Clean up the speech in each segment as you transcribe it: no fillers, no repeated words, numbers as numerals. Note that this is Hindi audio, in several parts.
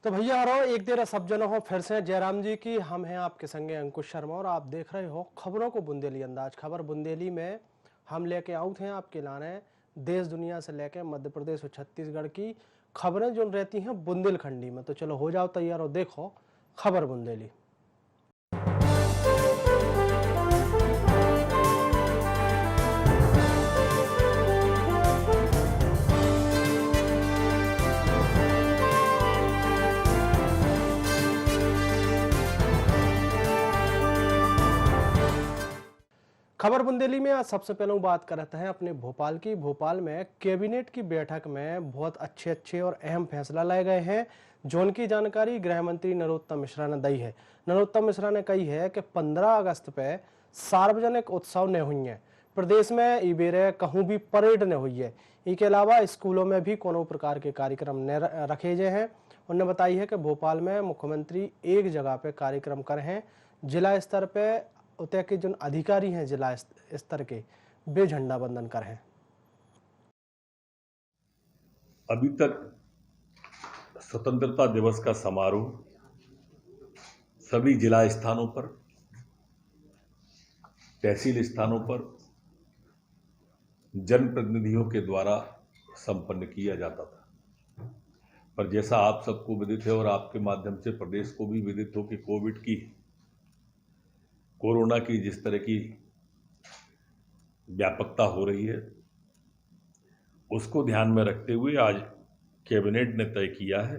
तो भैया आ रहा हो एक देर सब जनो हो फिर से जयराम जी की। हम हैं आपके संगे अंकुश शर्मा और आप देख रहे हो खबरों को बुंदेली अंदाज। खबर बुंदेली में हम लेके आउट हैं आपके लाने देश दुनिया से लेके मध्य प्रदेश और छत्तीसगढ़ की खबरें जो रहती हैं बुंदेलखंडी में। तो चलो हो जाओ तैयार और देखो खबर बुंदेली। खबर बुंदेली में आज सबसे पहले बात करते हैं अपने भोपाल की। भोपाल में कैबिनेट की बैठक में बहुत अच्छे और अहम फैसला लाए गए हैं जो उनकी जानकारी गृह मंत्री नरोत्तम मिश्रा ने दी है। नरोत्तम मिश्रा ने कही है कि 15 अगस्त पे सार्वजनिक उत्सव न हुई है, प्रदेश में इबेरे कहूँ भी परेड न हुई है, इसके अलावा स्कूलों में भी कोनो प्रकार के कार्यक्रम न रखे गए हैं। उन्होंने बताई है कि भोपाल में मुख्यमंत्री एक जगह पे कार्यक्रम कर हैं, जिला स्तर पे उतय के जो अधिकारी हैं जिला स्तर के वे झंडा बंदन कर हैं। अभी तक स्वतंत्रता दिवस का समारोह सभी जिला स्थानों पर, तहसील स्थानों पर जनप्रतिनिधियों के द्वारा संपन्न किया जाता था। पर जैसा आप सबको विदित है और आपके माध्यम से प्रदेश को भी विदित हो कि कोरोना की जिस तरह की व्यापकता हो रही है, उसको ध्यान में रखते हुए आज कैबिनेट ने तय किया है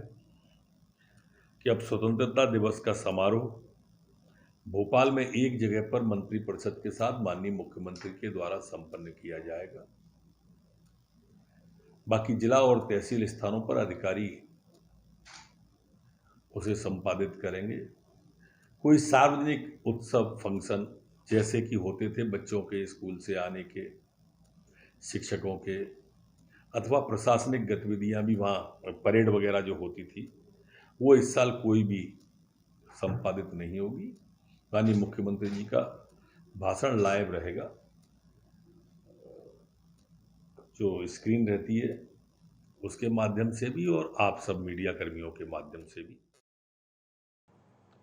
कि अब स्वतंत्रता दिवस का समारोह भोपाल में एक जगह पर मंत्रिपरिषद के साथ माननीय मुख्यमंत्री के द्वारा संपन्न किया जाएगा। बाकी जिला और तहसील स्थानों पर अधिकारी उसे संपादित करेंगे। कोई सार्वजनिक उत्सव फंक्शन जैसे कि होते थे बच्चों के स्कूल से आने के, शिक्षकों के, अथवा प्रशासनिक गतिविधियां भी वहाँ परेड वगैरह जो होती थी, वो इस साल कोई भी संपादित नहीं होगी। माननीय मुख्यमंत्री जी का भाषण लाइव रहेगा, जो स्क्रीन रहती है उसके माध्यम से भी और आप सब मीडिया कर्मियों के माध्यम से भी।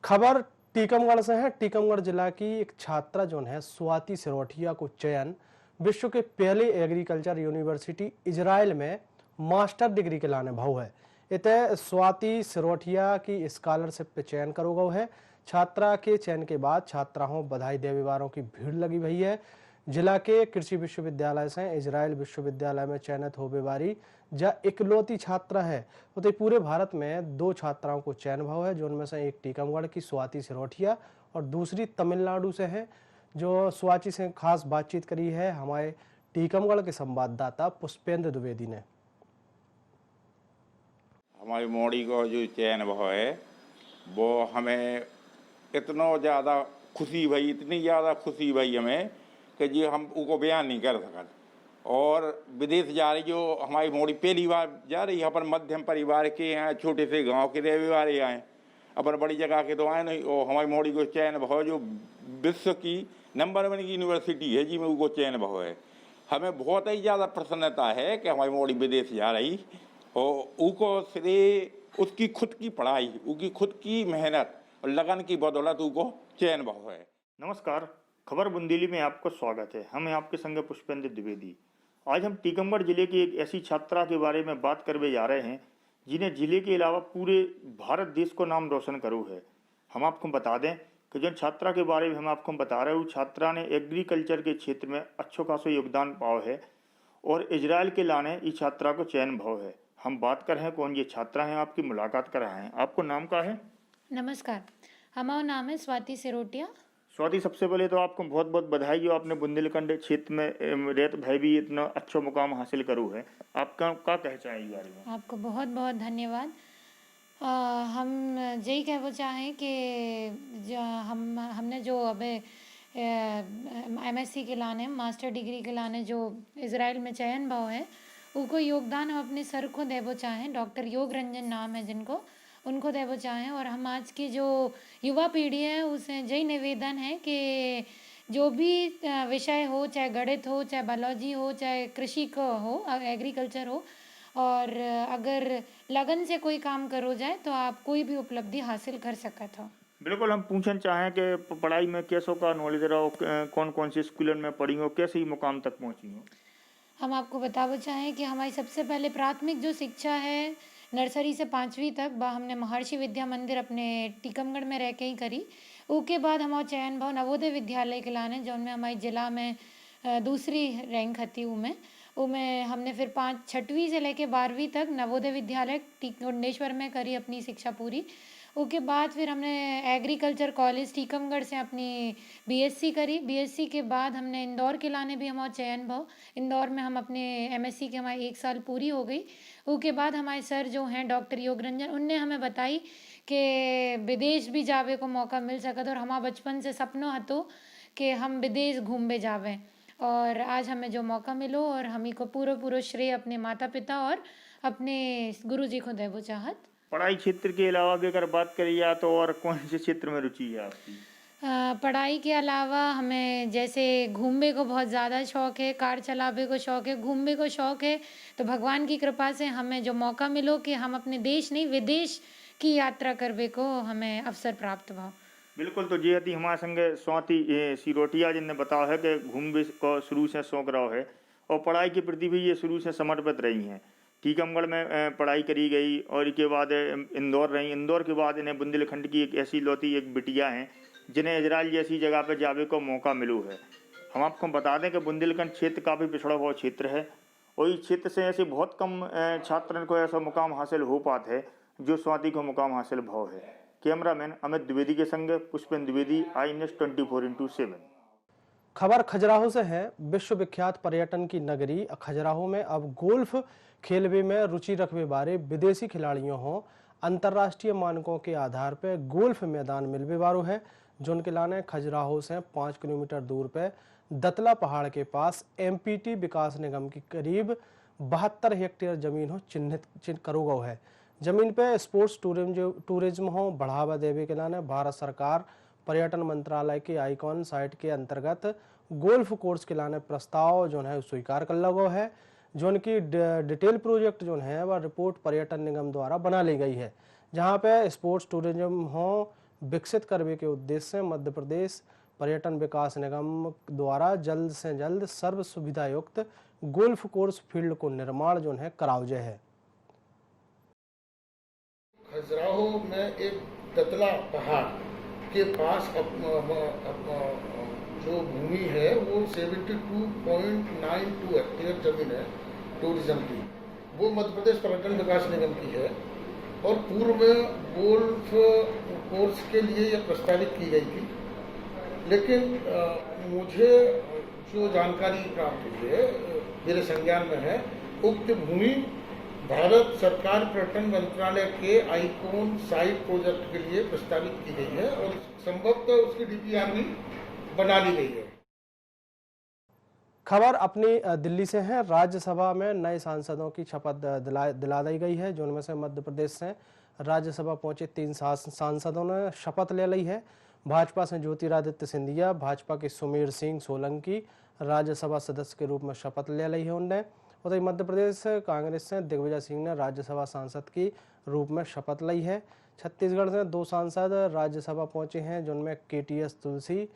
खबर टीकमगढ़ से है। टीकमगढ़ जिला की एक छात्रा जो है स्वाति सिरोठिया को चयन विश्व के पहले एग्रीकल्चर यूनिवर्सिटी इजराइल में मास्टर डिग्री के लाने भाव है। इतने स्वाति सिरोठिया की स्कॉलरशिप पे चयन करो गो है। छात्रा के चयन के बाद छात्राओं बधाई देवे वालों की भीड़ लगी हुई है। जिला के कृषि विश्वविद्यालय से इजराइल विश्वविद्यालय में चयनित होने वाली जा इकलौती छात्रा है। तो पूरे भारत में 2 छात्राओं को चयन भाव है, जो उनमें से एक टीकमगढ़ की स्वाति सिरोठिया और दूसरी तमिलनाडु से है। जो स्वाति से खास बातचीत करी है हमारे टीकमगढ़ के संवाददाता पुष्पेंद्र द्विवेदी ने। हमारी मोड़ी को जो चयन भाव है वो हमें इतना ज़्यादा खुशी भई, इतनी ज़्यादा खुशी भई हमें कि जी हम उनको बयान नहीं कर सकते। और विदेश जा रही जो हमारी मोड़ी पहली बार जा रही है, अपन मध्यम परिवार के हैं, छोटे से गांव के रहने वाले आए, अपन बड़ी जगह के तो आए नहीं। और हमारी मोड़ी को चयन भाव जो विश्व की नंबर 1 की यूनिवर्सिटी है जी में उनको चयन भाव है। हमें बहुत ही ज़्यादा प्रसन्नता है कि हमारी मोड़ी विदेश जा रही और उनको श्रेय उसकी खुद की पढ़ाई, उसकी खुद की मेहनत और लगन की बदौलत उनको चयन भाव है। नमस्कार, खबर बुंदेली में आपका स्वागत है। हम हैं आपके संग पुष्पेंद्र द्विवेदी। आज हम टीकमगढ़ जिले की एक ऐसी छात्रा के बारे में बात करने जा रहे हैं जिन्हें जिले के अलावा पूरे भारत देश को नाम रोशन करो है। हम आपको बता दें कि जो छात्रा के बारे में हम आपको बता रहे हैं, छात्रा ने एग्रीकल्चर के क्षेत्र में अच्छो खासो योगदान पाओ है और इजराइल के लाने इस छात्रा को चयन भाव है। हम बात कर रहे हैं कौन ये छात्रा है, आपकी मुलाकात कराए हैं। आपको नाम का है? नमस्कार, हमारा नाम है स्वाति सिरोटिया। स्वाति, सबसे पहले तो आपको बहुत बहुत बधाई जो आपने बुंदेलखंड क्षेत्र में रेत भाई भी इतना अच्छा मुकाम हासिल करू है। आपका क्या कह चाहे इस बारे में? आपको बहुत बहुत धन्यवाद। हम यही कहना चाहें कि हमने जो अब MSc के लाने मास्टर डिग्री के लाने जो इजराइल में चयन भाव है उनको योगदान हम अपने सर को देवो चाहें। डॉक्टर योग रंजन नाम है जिनको, उनको देवो चाहें। और हम आज की जो युवा पीढ़ी है उसे यही निवेदन है कि जो भी विषय हो, चाहे गणित हो, चाहे बायोलॉजी हो, चाहे कृषि का हो, एग्रीकल्चर हो, और अगर लगन से कोई काम करो जाए तो आप कोई भी उपलब्धि हासिल कर सकत हो। बिल्कुल, हम पूछना चाहें कि पढ़ाई में कैसों का नॉलेज रहो, कौन कौन से स्कूलन में पढ़ी हो, कैसे ही मुकाम तक पहुंची हो? हम आपको बताना चाहें कि हमारी सबसे पहले प्राथमिक जो शिक्षा है नर्सरी से 5वीं तक बा हमने महर्षि विद्या मंदिर अपने टीकमगढ़ में रह के ही करी। उसके बाद हमारा चयन भाव नवोदय विद्यालय के लाने जो उनमें हमारी जिला में दूसरी रैंक हती उमें हमने फिर 6वीं से लेके 12वीं तक नवोदय विद्यालय गुंडेश्वर में करी अपनी शिक्षा पूरी। उसके बाद फिर हमने एग्रीकल्चर कॉलेज टीकमगढ़ से अपनी बीएससी करी। बीएससी के बाद हमने इंदौर के लाने भी हमारा चयन भाव इंदौर में हम अपने एमएससी के हमारी 1 साल पूरी हो गई। उसके बाद हमारे सर जो हैं डॉक्टर योग रंजन उनने हमें बताई कि विदेश भी जावे को मौका मिल सकता और हमारा बचपन से सपनों हतो कि हम विदेश घूमने जावें और आज हमें जो मौका मिलो और हमी को पूरा श्रेय अपने माता पिता और अपने गुरुजी को देवो चाहत। पढ़ाई क्षेत्र के अलावा भी अगर बात करी जाए तो और कौन से क्षेत्र में रुचि है आपकी? पढ़ाई के अलावा हमें जैसे घूमने को बहुत ज़्यादा शौक है, कार चलावे को शौक है, घूमने को शौक है। तो भगवान की कृपा से हमें जो मौका मिलो कि हम अपने देश नहीं विदेश की यात्रा करने को हमें अवसर प्राप्त हुआ। बिल्कुल, तो जी हती हमारे संगे स्वाति सिरोटिया जिनने बताया है कि घूमने को शुरू से शौक रहा है और पढ़ाई के प्रति भी ये शुरू से समर्पित रही हैं। टीकमगढ़ में पढ़ाई करी गई और इसके बाद इंदौर रही। इंदौर के बाद इन्हें बुंदेलखंड की एक ऐसी लौती एक बिटिया हैं जिन्हें इजराइल जैसी जगह पर जावे को मौका मिलो है। हम आपको बता दें कि बुंदेलखंड क्षेत्र काफ़ी पिछड़ा हुआ क्षेत्र है और इस क्षेत्र से ऐसे बहुत कम छात्रों को ऐसा मुकाम हासिल हो पाता है जो स्वाति को मुकाम हासिल भाव है। कैमरामैन अमित द्विवेदी के संग पुष्पेंद्र द्विवेदी, INS 24x7। खबर खजुराहो से है। विश्व विख्यात पर्यटन की नगरी खजुराहो में अब गोल्फ खेलवे में रुचि रखने बारे विदेशी खिलाड़ियों हो अंतर्राष्ट्रीय मानकों के आधार पर गोल्फ मैदान मिलवे वारो है जो उनके लाने खजुराहो से 5 किलोमीटर दूर पे दतला पहाड़ के पास MPT विकास निगम की करीब 72 हेक्टेयर जमीन हो चिन्हित करो गो है। जमीन पे स्पोर्ट्स टूरिज्म हो बढ़ावा देवे के लाने भारत सरकार पर्यटन मंत्रालय के आइकॉन साइट के अंतर्गत गोल्फ कोर्स के लाने प्रस्ताव जो है स्वीकार कर लगो है। जो उनकी डिटेल प्रोजेक्ट जो है वह रिपोर्ट पर्यटन निगम द्वारा बना ली गई है जहां पे स्पोर्ट्स टूरिज्म हो विकसित करने के उद्देश्य से मध्य प्रदेश पर्यटन विकास निगम द्वारा जल्द से जल्द सर्व सुविधा युक्त गोल्फ कोर्स फील्ड को निर्माण जो है करावजे है। खजुराहो में एक दतला पहाड़ के पास जो भूमि है वो 72.92 हेक्टेयर जमीन है टूरिज्म की, वो मध्य प्रदेश पर्यटन विकास निगम की है और पूर्व में गोल्फ कोर्स के लिए यह प्रस्तावित की गई थी। लेकिन मुझे जो जानकारी प्राप्त हुई है मेरे संज्ञान में है उक्त भूमि भारत सरकार पर्यटन मंत्रालय के आइकॉन साइट प्रोजेक्ट के लिए प्रस्तावित की गई है और संभवतः उसकी DPR भी बना ली गई है। खबर अपनी दिल्ली से है। राज्यसभा में नए सांसदों की शपथ दिला दी गई है जो उनमें से मध्य प्रदेश से राज्यसभा पहुंचे 3 सांसदों ने शपथ ले ली है। भाजपा से ज्योतिरादित्य सिंधिया, भाजपा के सुमेर सिंह सोलंकी राज्यसभा सदस्य के रूप में शपथ ले ली है उनने। उधर मध्य प्रदेश कांग्रेस से दिग्विजय सिंह ने राज्यसभा सांसद की रूप में शपथ ली है। छत्तीसगढ़ से 2 सांसद राज्यसभा पहुंचे हैं जिनमें KTS तुलसी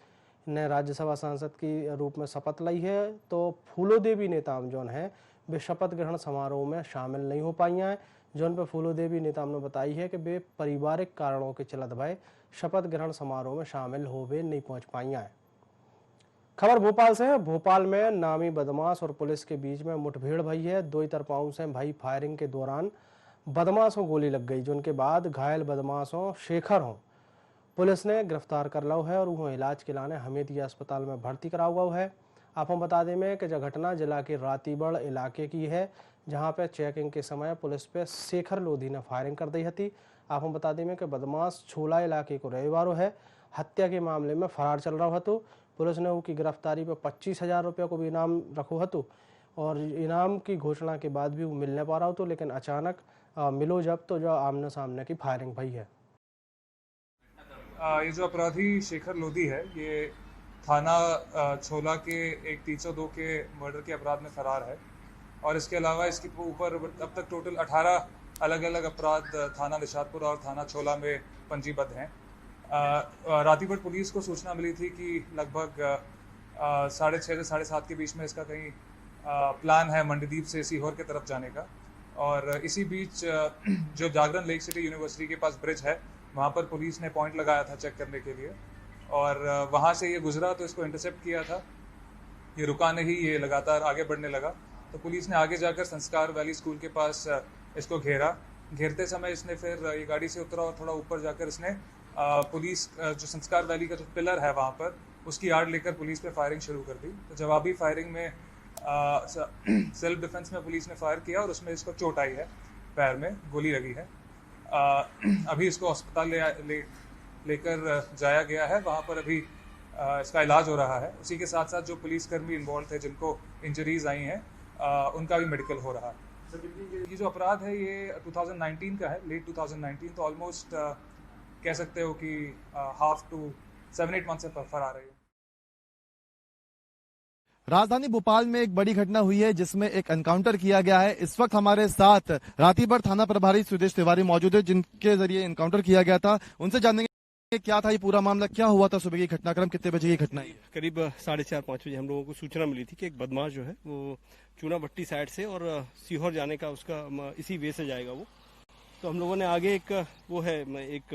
ने राज्यसभा सांसद की रूप में शपथ ली है। तो फूलो देवी नेताम जो है वे शपथ ग्रहण समारोह में शामिल नहीं हो पाई हैं। जोन पर फूलो देवी नेताम ने बताई है कि वे पारिवारिक कारणों के चलत भय शपथ ग्रहण समारोह में शामिल हो वे नहीं पहुंच पाई हैं। खबर भोपाल से है। भोपाल में नामी बदमाश और पुलिस के बीच में मुठभेड़ भई है। 2 तरफाओं से भई फायरिंग के दौरान बदमाशों गोली लग गई जिनके बाद घायल बदमाशों शेखर हो पुलिस ने गिरफ्तार कर लो है और वो इलाज के लाने हमीदिया अस्पताल में भर्ती करा हुआ है। आपको बता दें में कि घटना जिला के रातीबड़ इलाके की है जहां पे चेकिंग के समय पुलिस पे शेखर लोधी ने फायरिंग कर दी थी। आपको बता दें में कि बदमाश छोला इलाके को रविवार है हत्या के मामले में फरार चल रहा तो पुलिस ने उसकी गिरफ्तारी पर 25,000 रुपये को भी इनाम रखो हतो और इनाम की घोषणा के बाद भी वो मिलने पा रहा हो लेकिन अचानक मिलो जब तो जो आमने सामने की फायरिंग भई है। ये जो अपराधी शेखर लोधी है ये थाना छोला के एक 302 के मर्डर के अपराध में फरार है और इसके अलावा इसके ऊपर अब तक टोटल 18 अलग अलग अपराध थाना निशातपुर और थाना छोला में पंजीबद्ध हैं। रातीपट पुलिस को सूचना मिली थी कि लगभग 6:30 से 7:30 के बीच में इसका कहीं प्लान है मंडीदीप से सीहोर की तरफ जाने का। और इसी बीच जो जागरण लेक सिटी यूनिवर्सिटी के पास ब्रिज है वहाँ पर पुलिस ने पॉइंट लगाया था चेक करने के लिए, और वहाँ से ये गुजरा तो इसको इंटरसेप्ट किया था। ये रुका नहीं, ये लगातार आगे बढ़ने लगा, तो पुलिस ने आगे जाकर संस्कार वैली स्कूल के पास इसको घेरते समय इसने फिर ये गाड़ी से उतरा और थोड़ा ऊपर जाकर इसने पुलिस जो संस्कार वैली का जो पिलर है वहाँ पर उसकी आड़ लेकर पुलिस पे फायरिंग शुरू कर दी। तो जवाबी फायरिंग में सेल्फ डिफेंस में पुलिस ने फायर किया और उसमें इसको चोट आई है, पैर में गोली लगी है। अभी इसको अस्पताल लेकर जाया गया है, वहाँ पर अभी इसका इलाज हो रहा है। उसी के साथ साथ जो पुलिसकर्मी इन्वॉल्व थे जिनको इंजरीज आई हैं उनका भी मेडिकल हो रहा है। ये जो अपराध है ये 2019 का है, लेट 2019, तो ऑलमोस्ट कह सकते हो कि हाफ टू 7-8 मंथ से फरार है। राजधानी भोपाल में एक बड़ी घटना हुई है जिसमें एक एनकाउंटर किया गया है। इस वक्त हमारे साथ रातीपट थाना प्रभारी सुदेश तिवारी मौजूद है जिनके जरिए एनकाउंटर किया गया था। उनसे जानेंगे क्या था ये पूरा मामला, क्या हुआ था, सुबह की घटनाक्रम, कितने बजे की घटना है? करीब 4:30-5 बजे हम लोगों को सूचना मिली थी कि एक बदमाश जो है वो चूना भट्टी साइड से और सीहोर जाने का उसका इसी वे से जाएगा वो। तो हम लोगों ने आगे एक वो है एक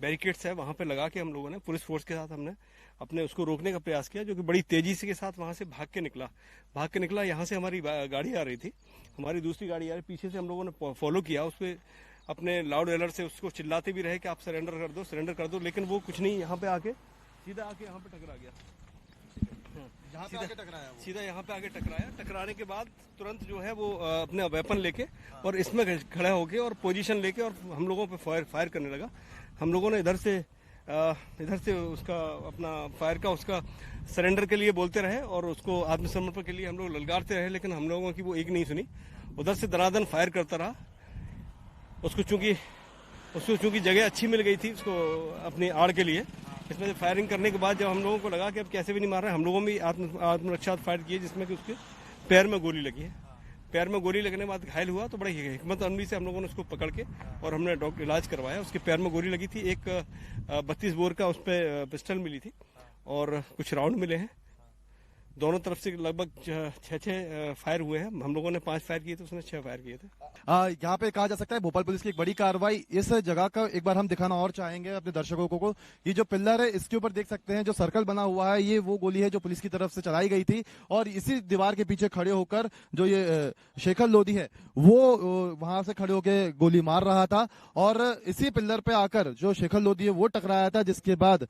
बैरिकेड्स है वहाँ पे लगा के हम लोगों ने पुलिस फोर्स के साथ हमने अपने उसको रोकने का प्रयास किया, जो कि बड़ी तेजी से के साथ वहाँ से भाग के निकला। यहाँ से हमारी गाड़ी आ रही थी, हमारी दूसरी गाड़ी आ रही, पीछे से हम लोगों ने फॉलो किया, उस पर अपने लाउड अलर्ट से उसको चिल्लाते भी रहे कि आप सरेंडर कर दो, लेकिन वो कुछ नहीं, यहाँ पे आके सीधा आके यहाँ पे टकरा गया। सीधा यहाँ पे आके टकराने के बाद तुरंत जो है वो अपने वेपन लेके और इसमें खड़ा होके और पोजीशन लेके और हम लोगों पे फायर करने लगा। हम लोगों ने इधर से उसका अपना फायर का उसका सरेंडर के लिए बोलते रहे और उसको आत्मसमर्पण के लिए हम लोग ललकारते रहे, लेकिन हम लोगों की वो एक नहीं सुनी। उधर से दनादन फायर करता रहा। उसको चूंकि जगह अच्छी मिल गई थी उसको अपनी आड़ के लिए, इसमें से फायरिंग करने के बाद जब हम लोगों को लगा कि अब कैसे भी नहीं मार रहे, हम लोगों में आत्मरक्षा फायर किए, जिसमें कि उसके पैर में गोली लगी है। पैर में गोली लगने के बाद घायल हुआ, तो बड़ी हिम्मत अमली से हम लोगों ने उसको पकड़ के और हमने डॉक्टर इलाज करवाया। उसके पैर में गोली लगी थी, एक 32 बोर का उस पर पिस्टल मिली थी और कुछ राउंड मिले हैं। दोनों तरफ से लगभग 6 फायर हुए हैं। हम लोगों ने 5 फायर किए थे, उसने 6 फायर किए थे। यहाँ पे कहा जा सकता है भोपाल पुलिस की एक बड़ी कार्रवाई। इस जगह का एक बार हम दिखाना और चाहेंगे अपने दर्शकों को। ये जो पिलर है इसके ऊपर देख सकते हैं जो सर्कल बना हुआ है, ये वो गोली है जो पुलिस की तरफ से चलाई गई थी और इसी दीवार के पीछे खड़े होकर जो ये शेखर लोधी है वो वहां से खड़े होकर गोली मार रहा था और इसी पिलर पे आकर जो शेखर लोधी है वो टकराया था, जिसके बाद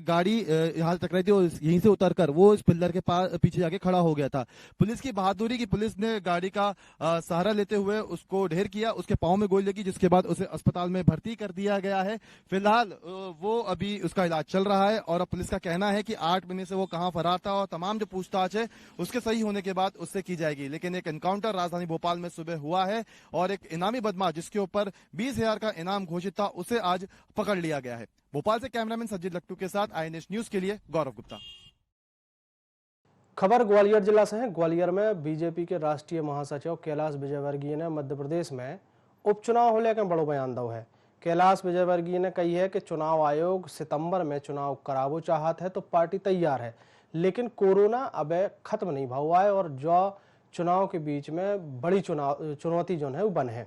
गाड़ी यहाँ टकराई थी और यहीं से उतरकर वो इस पिलर के पीछे जाके खड़ा हो गया था। पुलिस की बहादुरी की पुलिस ने गाड़ी का सहारा लेते हुए उसको ढेर किया, उसके पांव में गोली लगी, जिसके बाद उसे अस्पताल में भर्ती कर दिया गया है। फिलहाल वो अभी उसका इलाज चल रहा है और अब पुलिस का कहना है कि 8 महीने से वो कहां फरार था और तमाम जो पूछताछ है उसके सही होने के बाद उससे की जाएगी। लेकिन एक एनकाउंटर राजधानी भोपाल में सुबह हुआ है और एक इनामी बदमाश जिसके ऊपर 20,000 का इनाम घोषित था उसे आज पकड़ लिया गया है। भोपाल से कैमरामैन सज्जिद लट्टू के साथ INS न्यूज के लिए गौरव गुप्ता। खबर ग्वालियर जिला से है। ग्वालियर में बीजेपी के राष्ट्रीय महासचिव कैलाश विजयवर्गीय ने मध्य प्रदेश में उपचुनाव को लेकर बड़ो बयान दो है। कैलाश विजयवर्गीय ने कही है कि चुनाव आयोग सितंबर में चुनाव करावो चाहत है तो पार्टी तैयार है, लेकिन कोरोना अब खत्म नहीं हुआ है और जो चुनाव के बीच में बड़ी चुनौती जो है वो बन है।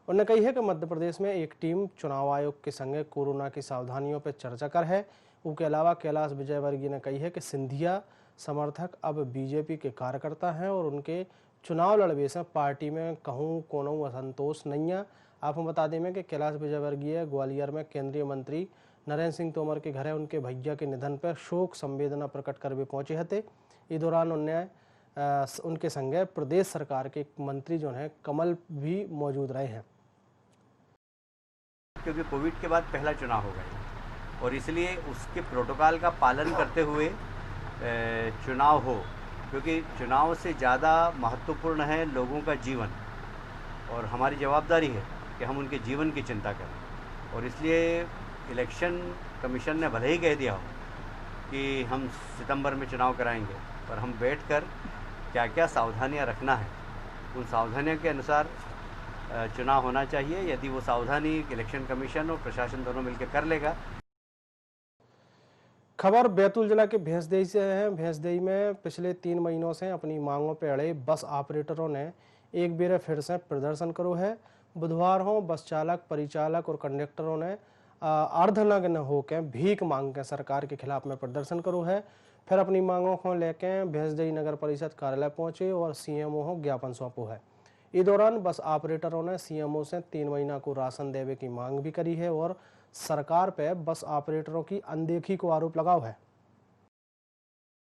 उन्होंने कही है कि मध्य प्रदेश में एक टीम चुनाव आयोग के संगे कोरोना की सावधानियों पर चर्चा कर है। उसके अलावा कैलाश विजयवर्गीय ने कही है कि सिंधिया समर्थक अब बीजेपी के कार्यकर्ता हैं और उनके चुनाव लड़वे से पार्टी में कहूँ कोनो असंतोष नहीं है। आपको बता दें कि कैलाश विजयवर्गीय ग्वालियर में केंद्रीय मंत्री नरेंद्र सिंह तोमर के घर उनके भैया के निधन पर शोक संवेदना प्रकट करके पहुंचे थे। इस दौरान उनके संगे प्रदेश सरकार के मंत्री जो हैं कमल भी मौजूद रहे हैं। क्योंकि कोविड के बाद पहला चुनाव हो गया और इसलिए उसके प्रोटोकॉल का पालन करते हुए चुनाव हो, क्योंकि चुनाव से ज़्यादा महत्वपूर्ण है लोगों का जीवन और हमारी जवाबदारी है कि हम उनके जीवन की चिंता करें। और इसलिए इलेक्शन कमीशन ने भले ही कह दिया हो कि हम सितंबर में चुनाव कराएंगे, पर हम बैठकर क्या क्या सावधानियां रखना है उन सावधानियों के अनुसार चुनाव होना चाहिए। यदि वो सावधानी इलेक्शन कमीशन और प्रशासन दोनों मिलकर कर लेगा। खबर बैतूल जिला के भैंसदेही से है। भैंसदेही में पिछले 3 महीनों से अपनी मांगों पर अड़े बस ऑपरेटरों ने एक बेर फिर से प्रदर्शन करो है। बुधवार हो बस चालक, परिचालक और कंडक्टरों ने अर्धनग्न होकर भीख मांग के सरकार के खिलाफ में प्रदर्शन करो है। फिर अपनी मांगों को लेकर भैंसदेही नगर परिषद कार्यालय पहुंचे और सीएमओ को ज्ञापन सौंपो है। इस दौरान बस ऑपरेटरों ने सीएमओ से 3 महीना को राशन देवे की मांग भी करी है और सरकार पे बस ऑपरेटरों की अनदेखी को आरोप लगाओ है।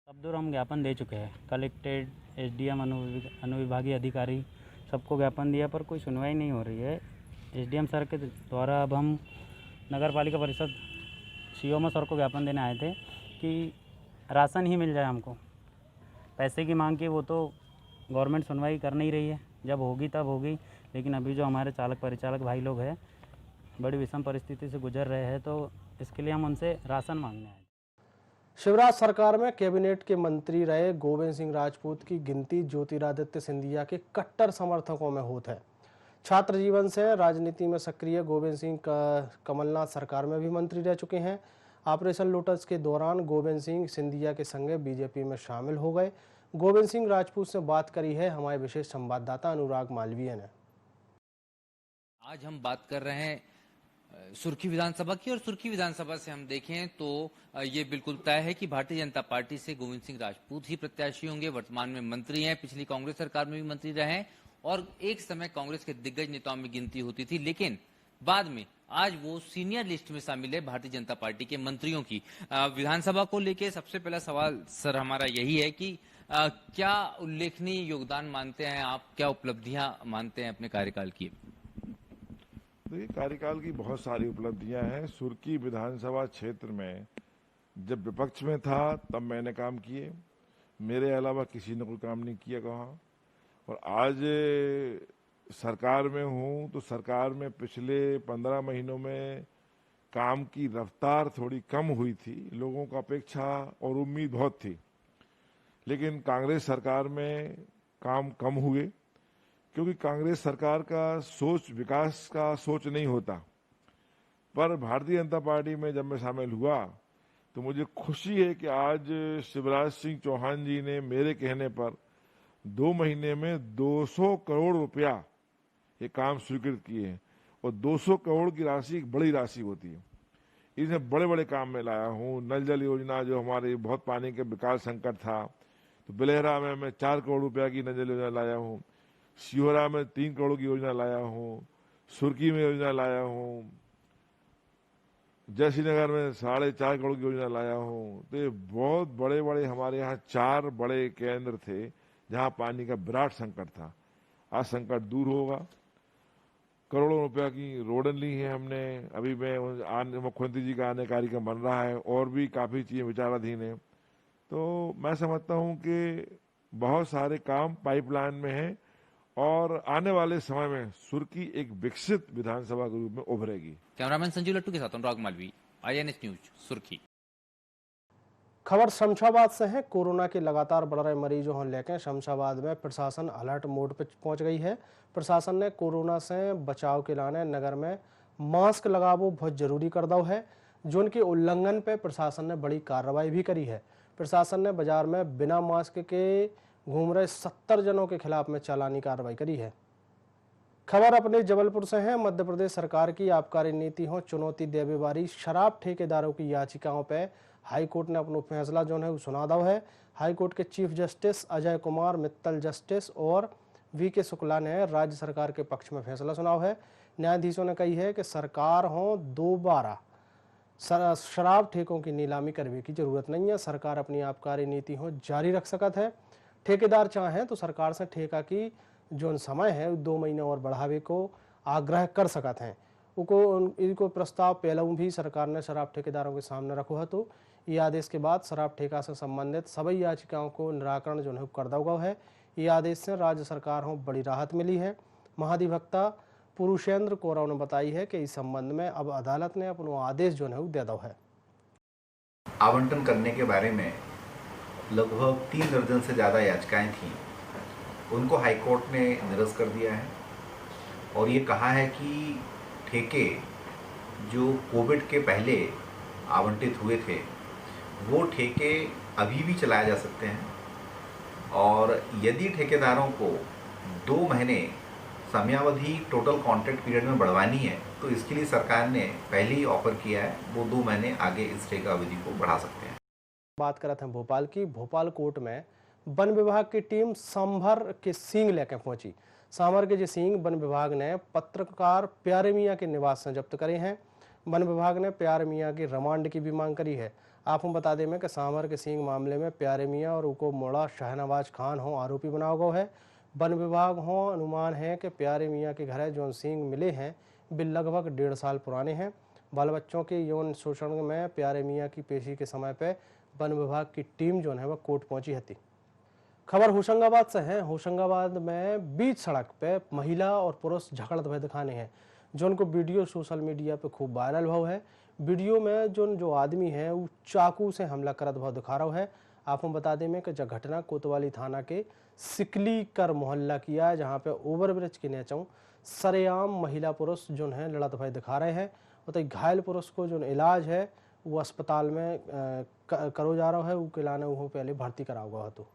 अब दूर हम ज्ञापन दे चुके हैं। कलेक्टेड, एसडीएम, अनुविभागीय अधिकारी सबको ज्ञापन दिया पर कोई सुनवाई नहीं हो रही है। एसडीएम सर के द्वारा अब हम नगर पालिका परिषद सीएमओ सर को ज्ञापन देने आए थे कि राशन ही मिल जाए हमको। पैसे की मांग की वो तो गवर्नमेंट सुनवाई कर नहीं रही है, जब होगी तब होगी। लेकिन अभी जो हमारे चालक परिचालक भाई लोग हैं बड़ी विषम परिस्थिति से गुजर रहे हैं, तो इसके लिए हम उनसे राशन मांगने आए। शिवराज सरकार में कैबिनेट के मंत्री रहे गोविंद सिंह राजपूत की गिनती ज्योतिरादित्य सिंधिया के कट्टर समर्थकों में होता है। छात्र जीवन से राजनीति में सक्रिय गोविंद सिंह कमलनाथ सरकार में भी मंत्री रह चुके हैं। ऑपरेशन लोटस के दौरान गोविंद सिंह सिंधिया के संगे बीजेपी में शामिल हो गए। गोविंद सिंह राजपूत से बात करी है हमारे विशेष संवाददाता अनुराग मालवीय ने। आज हम बात कर रहे हैं सुर्खी विधानसभा की, और सुर्खी विधानसभा से हम देखें तो ये बिल्कुल तय है कि भारतीय जनता पार्टी से गोविंद सिंह राजपूत ही प्रत्याशी होंगे। वर्तमान में मंत्री हैं, पिछली कांग्रेस सरकार में भी मंत्री रहे हैं और एक समय कांग्रेस के दिग्गज नेताओं में गिनती होती थी, लेकिन बाद में आज वो सीनियर लिस्ट में शामिल है भारतीय जनता पार्टी के मंत्रियों की। विधानसभा को लेकर सबसे पहला सवाल सर हमारा यही है कि क्या उल्लेखनीय योगदान मानते हैं आप, क्या उपलब्धियां मानते हैं अपने कार्यकाल की? देखिए, कार्यकाल की बहुत सारी उपलब्धियां हैं। सुर्खी विधानसभा क्षेत्र में जब विपक्ष में था तब मैंने काम किए, मेरे अलावा किसी ने कोई काम नहीं किया कहाँ। और आज सरकार में हूँ तो सरकार में पिछले 15 महीनों में काम की रफ्तार थोड़ी कम हुई थी। लोगों का अपेक्षा और उम्मीद बहुत थी, लेकिन कांग्रेस सरकार में काम कम हुए क्योंकि कांग्रेस सरकार का सोच विकास का सोच नहीं होता। पर भारतीय जनता पार्टी में जब मैं शामिल हुआ तो मुझे खुशी है कि आज शिवराज सिंह चौहान जी ने मेरे कहने पर 2 महीने में 200 करोड़ रुपया ये काम स्वीकृत किए हैं। और 200 करोड़ की राशि एक बड़ी राशि होती है। इसमें बड़े बड़े काम में लाया हूँ। नल जल योजना, जो हमारे बहुत पानी के विकास संकट था, तो बिलेहरा में मैं 4 करोड़ रुपया की नल जल योजना लाया हूँ। शिवहरा में 3 करोड़ की योजना लाया हूँ। सुर्खी में योजना लाया हूँ। जयश्रीनगर में 4.5 करोड़ की योजना लाया हूँ। तो ये बहुत बड़े बड़े हमारे यहाँ 4 बड़े केंद्र थे जहाँ पानी का विराट संकट था। आज संकट दूर होगा। करोड़ों रुपया की रोडन ली है हमने। अभी मैं मुख्यमंत्री जी का आने कार्यक्रम बन रहा है और भी काफ़ी चीज़ें विचाराधीन है। तो मैं समझता हूँ कि बहुत सारे काम पाइपलाइन में हैं और आने वाले समय में सुर्खी एक विकसित विधानसभा के रूप में उभरेगी। कैमरामैन संजीव लट्टू के साथ अनुराग मालवी, INS न्यूज, सुर्खी। खबर शमशाबाद से है। कोरोना के लगातार बढ़ रहे मरीजों को लेकर शमशाबाद में प्रशासन अलर्ट मोड पर पहुंच गई है। प्रशासन ने कोरोना से बचाव के लाने नगर में मास्क लगावो बहुत जरूरी कर दो है, जो उनके उल्लंघन पे प्रशासन ने बड़ी कार्रवाई भी करी है। प्रशासन ने बाजार में बिना मास्क के घूम रहे 70 जनों के खिलाफ में चालानी कार्रवाई करी है। खबर अपने जबलपुर से है। मध्य प्रदेश सरकार की आबकारी नीति हो चुनौती देवे वाली शराब ठेकेदारों की याचिकाओं पर हाईकोर्ट ने अपना फैसला जो है वो सुना दो है। हाईकोर्ट के chief justice Ajay Kumar Mittal justice और VK शुक्ला ने राज्य सरकार के पक्ष में फैसला सुनाओ है। न्यायाधीशों ने कही है कि सरकार हो दोबारा शराब ठेकों की नीलामी करने की जरूरत नहीं है। सरकार अपनी आबकारी नीति हो जारी रख सकत है। ठेकेदार चाहें तो सरकार से ठेका की जो समय है 2 महीने और बढ़ावे को आग्रह कर सकत हैं। इनको प्रस्ताव पहले भी सरकार ने शराब ठेकेदारों के सामने रखो है। तो ये आदेश के बाद शराब ठेका से संबंधित सभी याचिकाओं को निराकरण जो है कर दिया गया है। ये आदेश से राज्य सरकार को बड़ी राहत मिली है। महाधिवक्ता पुरुषेंद्र कोराव ने बताई है कि इस संबंध में अब अदालत ने अपना आदेश जो है दे दिया है। आवंटन करने के बारे में लगभग 3 दर्जन से ज़्यादा याचिकाएं थीं उनको हाईकोर्ट ने निरस्त कर दिया है और ये कहा है कि ठेके जो कोविड के पहले आवंटित हुए थे वो ठेके अभी भी चलाए जा सकते हैं और यदि ठेकेदारों को 2 महीने समयावधि टोटल कॉन्ट्रैक्ट पीरियड में बढ़वानी है तो इसके लिए सरकार ने पहले ही ऑफर किया है, वो 2 महीने आगे इस ठेका अवधि को बढ़ा सकते हैं। बात कर रहे थे भोपाल की। भोपाल कोर्ट में वन विभाग की टीम सांभर के सींग लेकर पहुंची। सांभर के जो सींग वन विभाग ने पत्रकार प्यारे मियाँ के निवास से जब्त करे हैं। वन विभाग ने प्यारे मियाँ की रिमांड की भी मांग करी है। आपको बता दें कि सांभर के सींग मामले में प्यारे मियाँ और उनको मोड़ा शहनवाज खान हो आरोपी बनाया गया है। वन विभाग हो अनुमान है कि प्यारे मियाँ के घर जो सींग मिले हैं वे लगभग 1.5 साल पुराने हैं। बाल बच्चों के यौन शोषण में प्यारे मियाँ की पेशी के समय पर वन विभाग की टीम जो है वह कोर्ट पहुंची थी। खबर होशंगाबाद से है। होशंगाबाद में बीच सड़क पे महिला और पुरुष झगड़त हुए दिखाने हैं, जो उनको वीडियो सोशल मीडिया पे खूब वायरल हुआ है। वीडियो में जो आदमी है वो चाकू से हमला करत हुआ दिखा रहा है। आपको बता दें कि जब घटना कोतवाली थाना के सिकलीकर मोहल्ला किया है, जहाँ पे ओवरब्रिज के नीचे सरेआम महिला पुरुष जो है लड़त हुए दिखा रहे हैं। और घायल पुरुष को जो इलाज है वो अस्पताल में करो जा रहा है, वो किलाने वो पहले भर्ती करा हुआ है। तो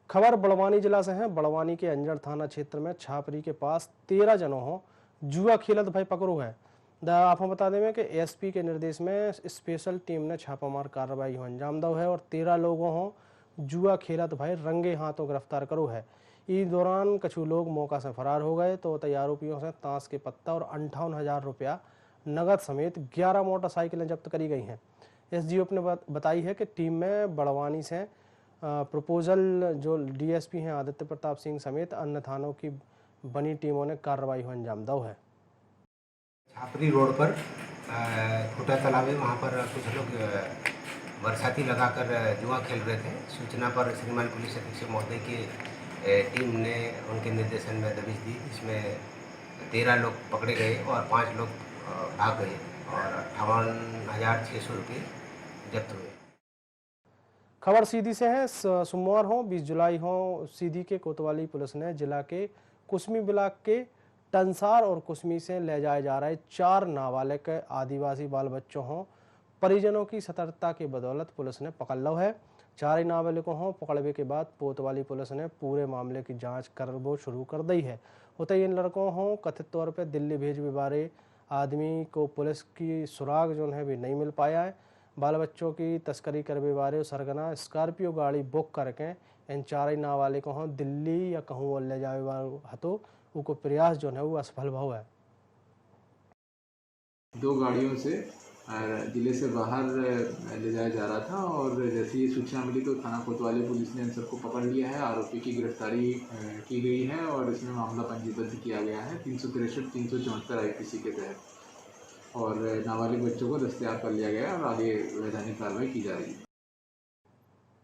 खबर बड़वानी जिला से है। बड़वानी के अंजड़ थाना क्षेत्र में छापरी के पास 13 जनों हो जुआ खेलत भाई पकड़ो है। आपको बता दें कि एसपी के निर्देश में स्पेशल टीम ने छापामार कार्रवाई अंजाम दो है और 13 लोगों हो जुआ खेलत भाई रंगे हाथों गिरफ्तार करो है। इस दौरान कुछ लोग मौका से फरार हो गए तो आरोपियों से ताश के पत्ता और 58,000 रुपया नगद समेत 11 मोटरसाइकिलें जब्त करी गई हैं। एसडीओ ने बताई है कि टीम में बड़वानी से प्रपोजल जो डीएसपी हैं आदित्य प्रताप सिंह समेत अन्य थानों की बनी टीमों ने कार्रवाई अंजाम दो है। छापरी रोड पर छोटा तालाब है, वहाँ पर कुछ लोग बरसाती लगाकर जुआ खेल रहे थे। सूचना पर श्रीमान पुलिस अधीक्षक महोदय की टीम ने उनके निर्देशन में दबिश दी। इसमें 13 लोग पकड़े गए और 5 लोग भाग गए और 58,600 रुपये जब्त हुए। खबर सीधी से है। सोमवार हो 20 जुलाई हो सीधी के कोतवाली पुलिस ने जिला के कुसमी ब्लॉक के टंसार और कुसमी से ले जाए जा रहे 4 नाबालिग आदिवासी बाल बच्चों हों परिजनों की सतर्कता की बदौलत पुलिस ने पकड़ लो है। 4 नाबालिगों हों पकड़ने के बाद कोतवाली पुलिस ने पूरे मामले की जांच कर वो शुरू कर दी है। होते इन लड़कों हों कथित तौर पर दिल्ली भेजने वाले आदमी को पुलिस की सुराग जो है भी नहीं मिल पाया है। बाल बच्चों की तस्करी करने वाले सरगना स्कॉर्पियो गाड़ी बुक करके इन 4 नाबालिगों हों दिल्ली या कहूँ और ले जाए हतो उनको प्रयास जो है वो असफल भाव है। 2 गाड़ियों से जिले से बाहर ले जाया जा रहा था और जैसे ही सूचना मिली तो थाना कोतवाली पुलिस ने इन सबको पकड़ लिया है। आरोपी की गिरफ्तारी की गई है और इसमें मामला पंजीबद्ध किया गया है 363 374 आईपीसी के तहत और नाबालिग बच्चों को दस्तयाब कर लिया गया और आगे वैधानिक कार्रवाई की जा रही है।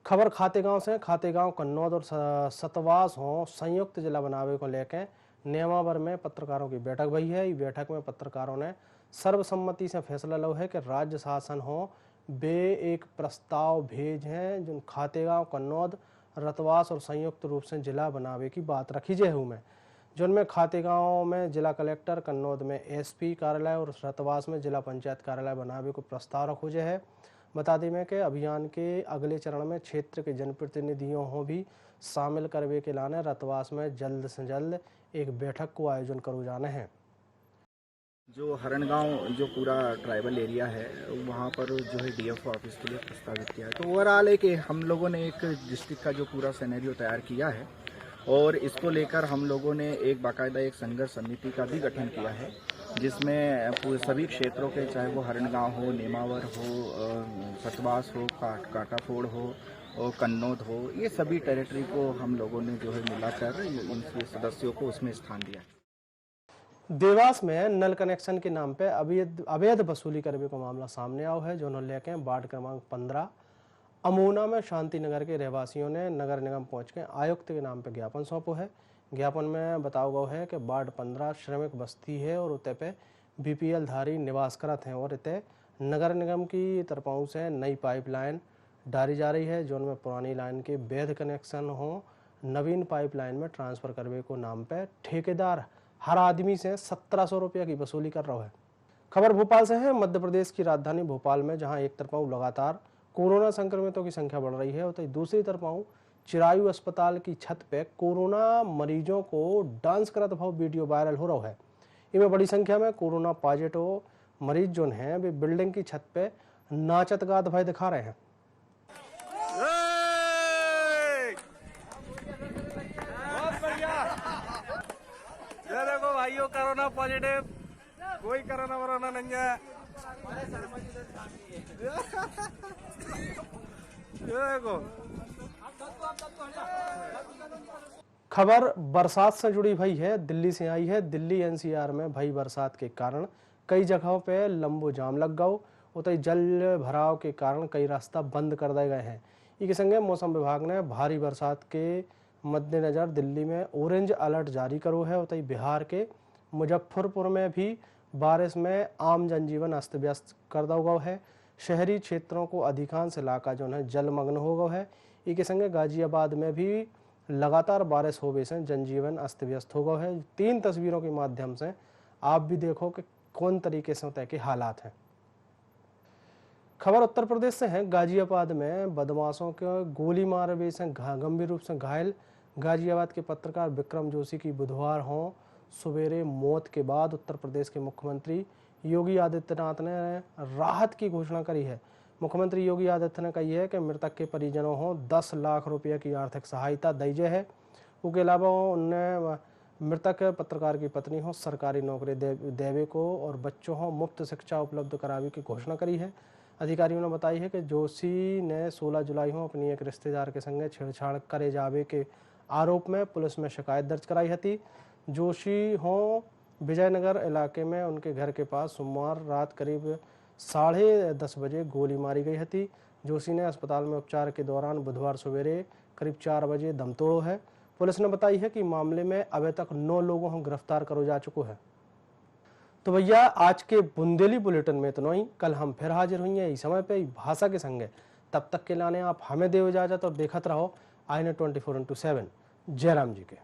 खबर खातेगांव से। खातेगांव कन्नौद और सतवास हो संयुक्त जिला बनावे को लेकर नेमावर में पत्रकारों की बैठक हुई है। इस बैठक में पत्रकारों ने सर्वसम्मति से फैसला लो है कि राज्य शासन हो बे एक प्रस्ताव भेज हैं जो खातेगांव कन्नौद रतवास और संयुक्त रूप से जिला बनावे की बात रखी जाए में, जिनमें खातेगांव में जिला कलेक्टर, कन्नौद में एसपी कार्यालय और रतवास में जिला पंचायत कार्यालय बनावे को प्रस्ताव रखो जाए है। बता दें कि अभियान के अगले चरण में क्षेत्र के जनप्रतिनिधियों को भी शामिल करवे के लाने रतवास में जल्द से जल्द एक बैठक को आयोजन करो जाना है। जो हरणगांव जो पूरा ट्राइबल एरिया है वहाँ पर जो है डीएफओ ऑफिस के लिए प्रस्तावित किया है। तो ओवरऑल एक हम लोगों ने एक डिस्ट्रिक्ट का जो पूरा सिनेरियो तैयार किया है और इसको लेकर हम लोगों ने एक बाकायदा एक संघर्ष समिति का भी गठन किया है जिसमें पूरे सभी क्षेत्रों के चाहे वो हरणगांव हो, नेमावर हो, सतवास हो, काटाफोड़ हो और कन्नौद हो, ये सभी टेरिटरी को हम लोगों ने जो है मिलाकर इनके सदस्यों को उसमें स्थान दिया। देवास में नल कनेक्शन के नाम पे अवैध वसूली करने का मामला सामने आया है, जो लेके वार्ड क्रमांक 15 अमोना में शांति नगर के रहवासियों ने नगर निगम पहुंच के आयुक्त के नाम पे ज्ञापन सौंपो है। ज्ञापन में बताया गया है कि वार्ड 15 श्रमिक बस्ती है और उते पे बीपीएल धारी निवास करत हैं और इते नगर निगम की तरफों से नई पाइपलाइन डाली जा रही है, जो उनमें पुरानी लाइन के वैध कनेक्शन हो नवीन पाइपलाइन में ट्रांसफर करने को नाम पे ठेकेदार हर आदमी से 1700 रुपया की वसूली कर रहा है। खबर भोपाल से है। मध्य प्रदेश की राजधानी भोपाल में जहां एक तरफ लगातार कोरोना संक्रमितों की संख्या बढ़ रही है, तो दूसरी तरफ चिरायु अस्पताल की छत पे कोरोना मरीजों को डांस करत भाव वीडियो वायरल हो रहा है। इनमें बड़ी संख्या में कोरोना पॉजिटिव मरीज जो हैं वे बिल्डिंग की छत पे नाचत गात भाई दिखा रहे हैं। बहुत बढ़िया। ये देखो भाइयों, कोरोना पॉजिटिव, कोई कोरोना वरोना नहीं है। ये देखो। खबर बरसात से जुड़ी भाई है, दिल्ली से आई है। दिल्ली एनसीआर में भाई बरसात के कारण कई जगहों पे लंबो जाम लग गयो, उतई जल भराव के कारण कई रास्ता बंद कर दिए गए हैं। इसके संगे मौसम विभाग ने भारी बरसात के मद्देनजर दिल्ली में ऑरेंज अलर्ट जारी करो है। उतई बिहार के मुजफ्फरपुर में भी बारिश में आम जनजीवन अस्त व्यस्त कर दिया गया है। शहरी क्षेत्रों को अधिकांश इलाका जो है जलमग्न हो गया है। इसके संगे गाजियाबाद में भी लगातार बारिश होने से जनजीवन अस्त व्यस्त हो गया है। 3 तस्वीरों के माध्यम से आप भी देखो कि कौन तरीके से तय के हालात हैं। खबर उत्तर प्रदेश से है। गाजियाबाद में बदमाशों के गोली मारे से गंभीर रूप से घायल गाजियाबाद के पत्रकार विक्रम जोशी की बुधवार हो सवेरे मौत के बाद उत्तर प्रदेश के मुख्यमंत्री योगी आदित्यनाथ ने राहत की घोषणा करी है। मुख्यमंत्री योगी आदित्यनाथ ने कही है कि मृतक के परिजनों को 10 लाख रुपये की आर्थिक सहायता दी जाए है। उसके अलावा उन्हें मृतक पत्रकार की पत्नी हो सरकारी नौकरी देवे को और बच्चों को मुफ्त शिक्षा उपलब्ध कराने की घोषणा करी है। अधिकारियों ने बताई है कि जोशी ने 16 जुलाई को अपनी एक रिश्तेदार के संगे छेड़छाड़ करे जावे के आरोप में पुलिस में शिकायत दर्ज कराई थी। जोशी हो विजयनगर इलाके में उनके घर के पास सोमवार रात करीब 10:30 बजे गोली मारी गई थी। जोशी ने अस्पताल में उपचार के दौरान बुधवार सवेरे करीब 4 बजे दम तोड़ो है। पुलिस ने बताई है कि मामले में अभी तक 9 लोगों को गिरफ्तार करो जा चुको है। तो भैया आज के बुंदेली बुलेटिन में इतना ही। कल हम फिर हाजिर हुई हैं इस समय पे भाषा के संगे। तब तक के लाने आप हमें दे इजाजत और देखते रहो INA 24/7। जय राम जी के।